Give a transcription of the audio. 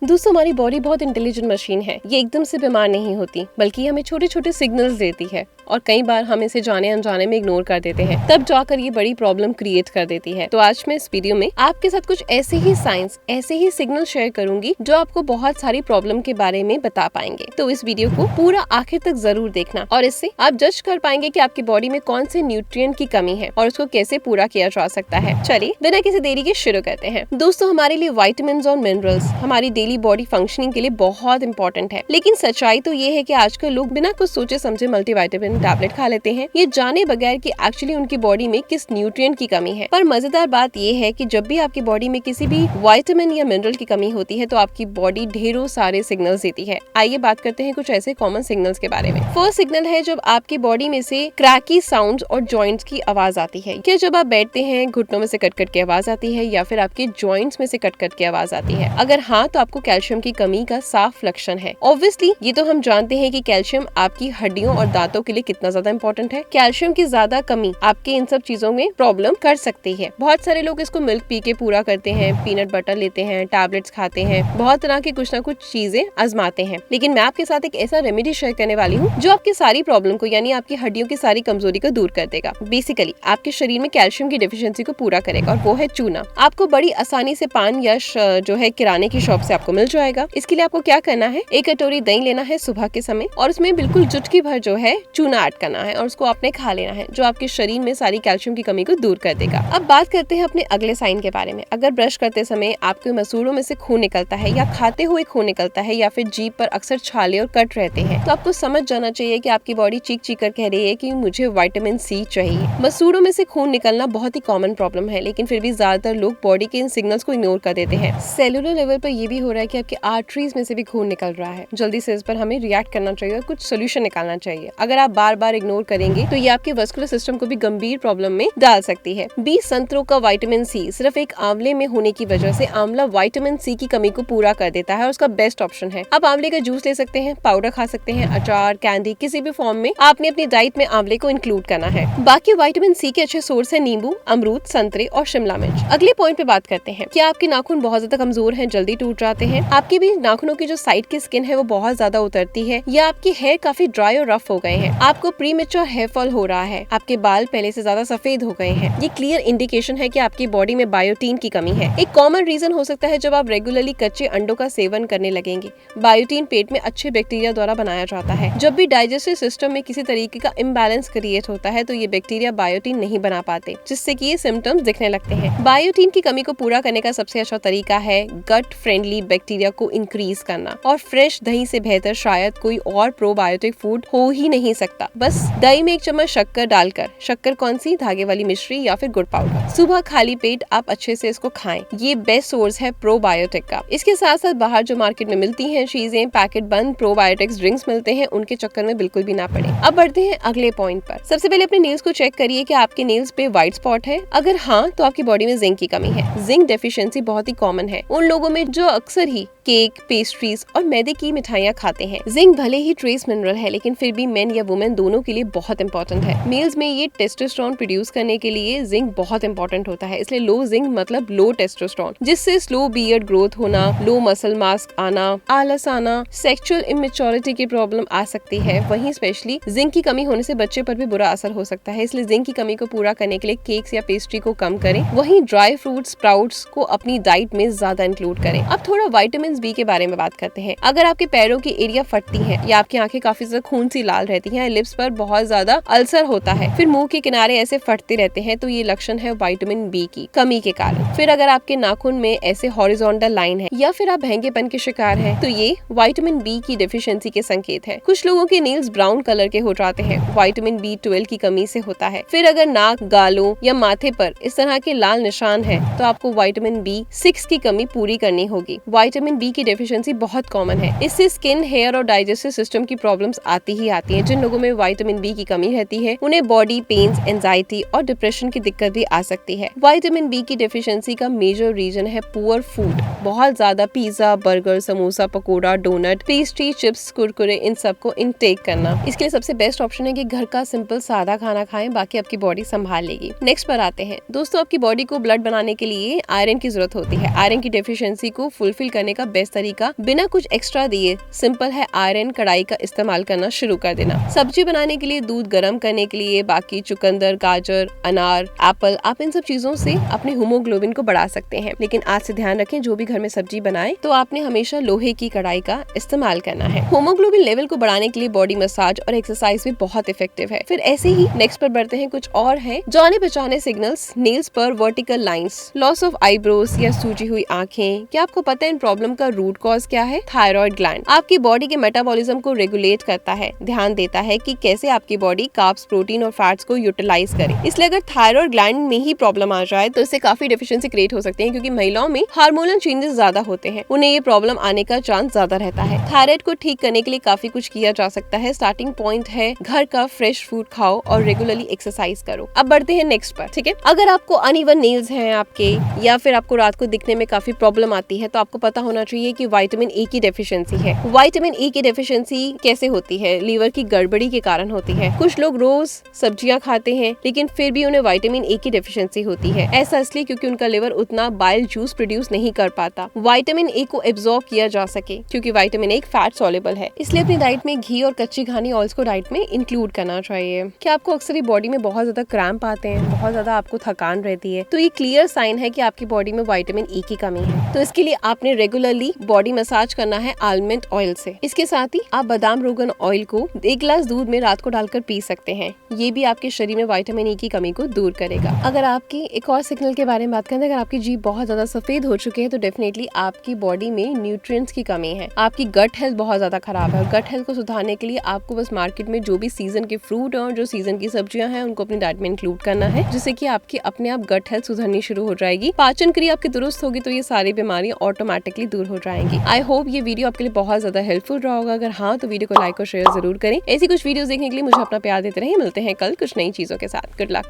दोस्तों, हमारी बॉडी बहुत इंटेलिजेंट मशीन है। ये एकदम से बीमार नहीं होती, बल्कि हमें छोटे छोटे सिग्नल्स देती है और कई बार हम इसे जाने अनजाने में इग्नोर कर देते हैं। तब जाकर ये बड़ी प्रॉब्लम क्रिएट कर देती है। तो आज मैं इस वीडियो में आपके साथ कुछ ऐसे ही साइंस, ऐसे ही सिग्नल शेयर करूंगी जो आपको बहुत सारी प्रॉब्लम के बारे में बता पाएंगे। तो इस वीडियो को पूरा आखिर तक जरूर देखना और इससे आप जज कर पाएंगे कि आपकी बॉडी में कौन से न्यूट्रिएंट की कमी है और उसको कैसे पूरा किया जा सकता है। चलिए बिना किसी देरी के शुरू करते हैं। दोस्तों, हमारे लिए विटामिन और मिनरल्स हमारी डेली बॉडी फंक्शनिंग के लिए बहुत इंपॉर्टेंट है। लेकिन सच्चाई तो ये है कि आजकल लोग बिना कुछ सोचे समझे मल्टीविटामिन टैबलेट खा लेते हैं, ये जाने बगैर कि एक्चुअली उनकी बॉडी में किस न्यूट्रिएंट की कमी है। पर मजेदार बात ये है कि जब भी आपकी बॉडी में किसी भी विटामिन या मिनरल की कमी होती है तो आपकी बॉडी ढेरों सारे सिग्नल्स देती है। आइए बात करते हैं कुछ ऐसे कॉमन सिग्नल्स के बारे में। फर्स्ट सिग्नल है जब आपकी बॉडी में से क्रैकी साउंड्स और जॉइंट्स की आवाज आती है। क्या जब आप बैठते हैं घुटनों में से कट कट की आवाज आती है या फिर आपके जॉइंट्स में से कट कट की आवाज आती है? अगर हाँ, तो आपको कैल्शियम की कमी का साफ लक्षण है। ऑब्वियसली ये तो हम जानते हैं कि कैल्शियम आपकी हड्डियों और दांतों के लिए कितना ज्यादा इंपॉर्टेंट है। कैल्शियम की ज्यादा कमी आपके इन सब चीजों में प्रॉब्लम कर सकती है। बहुत सारे लोग इसको मिल्क पी के पूरा करते हैं, पीनट बटर लेते हैं, टैबलेट्स खाते हैं, बहुत तरह की कुछ ना कुछ चीजें आजमाते हैं। लेकिन मैं आपके साथ एक ऐसा रेमेडी शेयर करने वाली हूँ जो आपकी सारी प्रॉब्लम को, यानी आपकी हड्डियों की सारी कमजोरी को दूर कर देगा। बेसिकली आपके शरीर में कैल्शियम की डिफिशियंसी को पूरा करेगा और वो है चूना। आपको बड़ी आसानी से पान या जो है किराने की शॉप से आपको मिल जाएगा। इसके लिए आपको क्या करना है, एक कटोरी दही लेना है सुबह के समय और उसमें बिल्कुल चुटकी भर जो है चूना ऐड करना है और उसको आपने खा लेना है, जो आपके शरीर में सारी कैल्शियम की कमी को दूर कर देगा। अब बात करते हैं अपने अगले साइन के बारे में। अगर ब्रश करते समय आपके मसूड़ों में से खून निकलता है या खाते हुए खून निकलता है या फिर जीभ पर अक्सर छाले और कट रहते हैं, तो आपको समझ जाना चाहिए कि आपकी बॉडी चीख चीख कर कह रही है कि मुझे विटामिन सी चाहिए। मसूड़ों में से खून निकलना बहुत ही कॉमन प्रॉब्लम है, लेकिन फिर भी ज्यादातर लोग बॉडी के इन सिग्नल्स को इग्नोर कर देते हैं। सेलुलर लेवल पर ये भी हो रहा है कि आपके आर्टरीज में से भी खून निकल रहा है। जल्दी से इस पर हमें रिएक्ट करना चाहिए और कुछ सोल्यूशन निकालना चाहिए। अगर आप बार बार इग्नोर करेंगे तो ये आपके वस्कुलर सिस्टम को भी गंभीर प्रॉब्लम में डाल सकती है। 20 संतरों का विटामिन सी सिर्फ एक आंवले में होने की वजह से आंवला विटामिन सी की कमी को पूरा कर देता है और उसका बेस्ट ऑप्शन है। आप आंवले का जूस ले सकते हैं, पाउडर खा सकते हैं, अचार, कैंडी, किसी भी फॉर्म में आपने अपनी डाइट में आंवले को इंक्लूड करना है। बाकी विटामिन सी के अच्छे सोर्स है नींबू, अमरूद, संतरे और शिमला मिर्च। अगले पॉइंट पे बात करते हैं। क्या आपके नाखून बहुत ज्यादा कमजोर हैं, जल्दी टूट जाते हैं? आपके भी नाखूनों की जो साइड की स्किन है वो बहुत ज्यादा उतरती है या आपकी हेयर काफी ड्राई और रफ हो गए हैं? आपको प्रीमेच्योर हेयर फॉल हो रहा है, आपके बाल पहले से ज्यादा सफेद हो गए हैं? ये क्लियर इंडिकेशन है कि आपकी बॉडी में बायोटीन की कमी है। एक कॉमन रीजन हो सकता है जब आप रेगुलरली कच्चे अंडों का सेवन करने लगेंगे। बायोटीन पेट में अच्छे बैक्टीरिया द्वारा बनाया जाता है। जब भी डाइजेस्टिव सिस्टम में किसी तरीके का इम्बैलेंस क्रिएट होता है तो ये बैक्टीरिया बायोटीन नहीं बना पाते, जिससे कि ये सिम्टम्स दिखने लगते हैं। बायोटीन की कमी को पूरा करने का सबसे अच्छा तरीका है गट फ्रेंडली बैक्टीरिया को इंक्रीज करना, और फ्रेश दही से बेहतर शायद कोई और प्रोबायोटिक फूड हो ही नहीं सकता। बस दही में 1 चम्मच शक्कर डालकर, शक्कर कौन सी, धागे वाली मिश्री या फिर गुड़ पाउडर, सुबह खाली पेट आप अच्छे से इसको खाएं। ये बेस्ट सोर्स है प्रोबायोटिक का। इसके साथ साथ बाहर जो मार्केट में मिलती हैं चीजें, पैकेट बंद प्रोबायोटिक्स ड्रिंक्स मिलते हैं, उनके चक्कर में बिल्कुल भी ना पड़े। अब बढ़ते हैं अगले पॉइंट पर। सबसे पहले अपने नेल्स को चेक करिए कि आपके नेल्स पे व्हाइट स्पॉट है। अगर हाँ, तो आपकी बॉडी में जिंक की कमी है। जिंक डेफिशिएंसी बहुत ही कॉमन है उन लोगों में जो अक्सर ही केक, पेस्ट्रीज और मैदे की मिठाइयाँ खाते हैं। जिंक भले ही ट्रेस मिनरल है, लेकिन फिर भी मेन या वुमेन दोनों के लिए बहुत इंपॉर्टेंट है। मेल्स में ये टेस्टोस्टेरोन प्रोड्यूस करने के लिए जिंक बहुत इंपॉर्टेंट होता है, इसलिए लो जिंक मतलब लो टेस्टोस्टेरोन, जिससे स्लो बियर्ड ग्रोथ होना, लो मसल मास आना, आलस आना, सेक्सुअल इमेच्योरिटी की प्रॉब्लम आ सकती है। वहीं स्पेशली जिंक की कमी होने से बच्चे पर भी बुरा असर हो सकता है, इसलिए जिंक की कमी को पूरा करने के लिए केक्स या पेस्ट्री को कम करें। वहीं ड्राई फ्रूट्स, स्प्राउट्स को अपनी डाइट में ज्यादा इंक्लूड करें। अब थोड़ा विटामिन बी के बारे में बात करते हैं। अगर आपके पैरों की एरिया फटती है या आपकी आंखें काफी ज्यादा खून सी लाल रहती हैं, लिप्स पर बहुत ज्यादा अल्सर होता है, फिर मुंह के किनारे ऐसे फटते रहते हैं, तो ये लक्षण है विटामिन बी की कमी के कारण। फिर अगर आपके नाखून में ऐसे हॉरिजॉन्टल लाइन है या फिर आप भैंगेपन के शिकार हैं, तो ये विटामिन बी की डेफिशिएंसी के संकेत है। कुछ लोगों के नेल्स ब्राउन कलर के हो जाते हैं, विटामिन B12 की कमी से होता है। फिर अगर नाक, गालों या माथे पर इस तरह के लाल निशान है, तो आपको विटामिन B6 की कमी पूरी करनी होगी। विटामिन बी की डेफिशिएंसी बहुत कॉमन है, इससे स्किन, हेयर और डाइजेस्टिव सिस्टम की प्रॉब्लम्स आती ही आती हैं। जिन लोगों में विटामिन बी की कमी रहती है उन्हें बॉडी पेन्स, एंजाइटी और डिप्रेशन की दिक्कत भी आ सकती है। विटामिन बी की डेफिशिएंसी का मेजर रीजन है पुअर फूड। बहुत ज्यादा pizza, burger, samosa, pakora, doughnut, pastry, chips, Kurkure, इन सब को इनटेक करना। इसके लिए सबसे बेस्ट ऑप्शन है कि घर का सिंपल सादा खाना खाएं, बाकी आपकी बॉडी संभाल लेगी। नेक्स्ट पर आते हैं। दोस्तों, आपकी बॉडी को ब्लड बनाने के लिए आयरन की जरूरत होती है। आयरन की डेफिशिएंसी को फुलफिल करने का बेस्ट तरीका बिना कुछ एक्स्ट्रा दिए सिंपल है आयरन कढ़ाई का इस्तेमाल करना शुरू कर देना। सब्जी बनाने के लिए दूध गर्म करने के लिए बाकी चुकंदर, गाजर, अनार, एप्पल, आप इन सब चीजों से अपने हीमोग्लोबिन को बढ़ा सकते हैं। लेकिन आज से ध्यान रखें, जो भी घर में सब्जी बनाए तो आपने हमेशा लोहे की कढ़ाई का इस्तेमाल करना है। हीमोग्लोबिन लेवल को बढ़ाने के लिए बॉडी मसाज और एक्सरसाइज भी बहुत इफेक्टिव है। फिर ऐसे ही नेक्स्ट पर बढ़ते हैं, कुछ और है जाने पहचाने सिग्नल्स। नेल्स पर vertical lines, loss of eyebrows या सूजी हुई आंखें। क्या आपको पता है इन प्रॉब्लम का रूट कॉज क्या है? थायराइड ग्लैंड आपकी बॉडी के मेटाबॉलिज्म को रेगुलेट करता है, ध्यान देता है कि कैसे आपकी बॉडी कार्ब्स, प्रोटीन और फैट्स को यूटिलाइज करे। इसलिए अगर थायराइड ग्लैंड में ही प्रॉब्लम आ जाए तो इससे काफी डेफिशिएंसी क्रिएट हो सकती है, क्योंकि महिलाओं में हार्मोनल चेंजेस ज्यादा होते हैं, उन्हें ये प्रॉब्लम आने का चांस ज्यादा रहता है। थायराइड को ठीक करने के लिए काफी कुछ किया जा सकता है। स्टार्टिंग पॉइंट है घर का फ्रेश फूड खाओ और रेगुलरली एक्सरसाइज करो। अब बढ़ते हैं नेक्स्ट पर, ठीक है। अगर आपको अनइवन नेल्स हैं आपके, या फिर आपको रात को दिखने में काफी प्रॉब्लम आती है, तो आपको पता होना चाहिए कि विटामिन ए की डेफिशिएंसी है। विटामिन ए की डेफिशिएंसी कैसे होती है? लीवर की गड़बड़ी के कारण होती है। कुछ लोग रोज सब्जियां खाते हैं लेकिन फिर भी उन्हें विटामिन ए की डेफिशिएंसी होती है। ऐसा इसलिए क्योंकि उनका लिवर उतना बाइल जूस प्रोड्यूस नहीं कर पाता विटामिन ए को एब्जॉर्ब किया जा सके, क्योंकि विटामिन ए एक फैट सॉल्युबल है। इसलिए अपनी डाइट में घी और कच्ची घानी ऑयल्स को डाइट में इंक्लूड करना चाहिए। क्या आपको अक्सर बॉडी में बहुत ज्यादा क्रैम्प आते हैं, बहुत ज्यादा आपको थकान रहती है, तो ये क्लियर साइन है कि आपकी बॉडी में विटामिन ई की कमी है। तो इसके लिए आपने रेगुलरली बॉडी मसाज करना है आलमंड ऑयल से। इसके साथ ही आप बादाम रोगन ऑयल को 1 गिलास दूध में रात को डालकर पी सकते हैं। ये भी आपके शरीर में विटामिन ई की कमी को दूर करेगा। अगर आपकी एक और सिग्नल के बारे में बात करें, अगर आपकी जीभ बहुत ज्यादा सफेद हो चुकी है तो डेफिनेटली आपकी बॉडी में न्यूट्रिएंट्स की कमी है। आपकी गट हेल्थ बहुत ज्यादा खराब है। गट हेल्थ को सुधारने के लिए आपको बस मार्केट में जो भी सीजन के फ्रूट और जो सीजन की सब्जियां हैं उनको अपनी डाइट में इंक्लूड करना है, जिससे कि आपकी अपने आप गट हेल्थ सुधरनी शुरू हो जाएगी। पाचन क्रिया आपकी दुरुस्त होगी तो ये सारी बीमारियां ऑटोमेटिकली दूर हो जाएंगी। आई होप ये वीडियो आपके लिए बहुत ज्यादा हेल्पफुल रहा होगा। अगर हाँ तो वीडियो को लाइक और शेयर जरूर करें। ऐसी कुछ वीडियोस देखने के लिए मुझे अपना प्यार देते रहें। मिलते हैं कल कुछ नई चीजों के साथ। Good luck.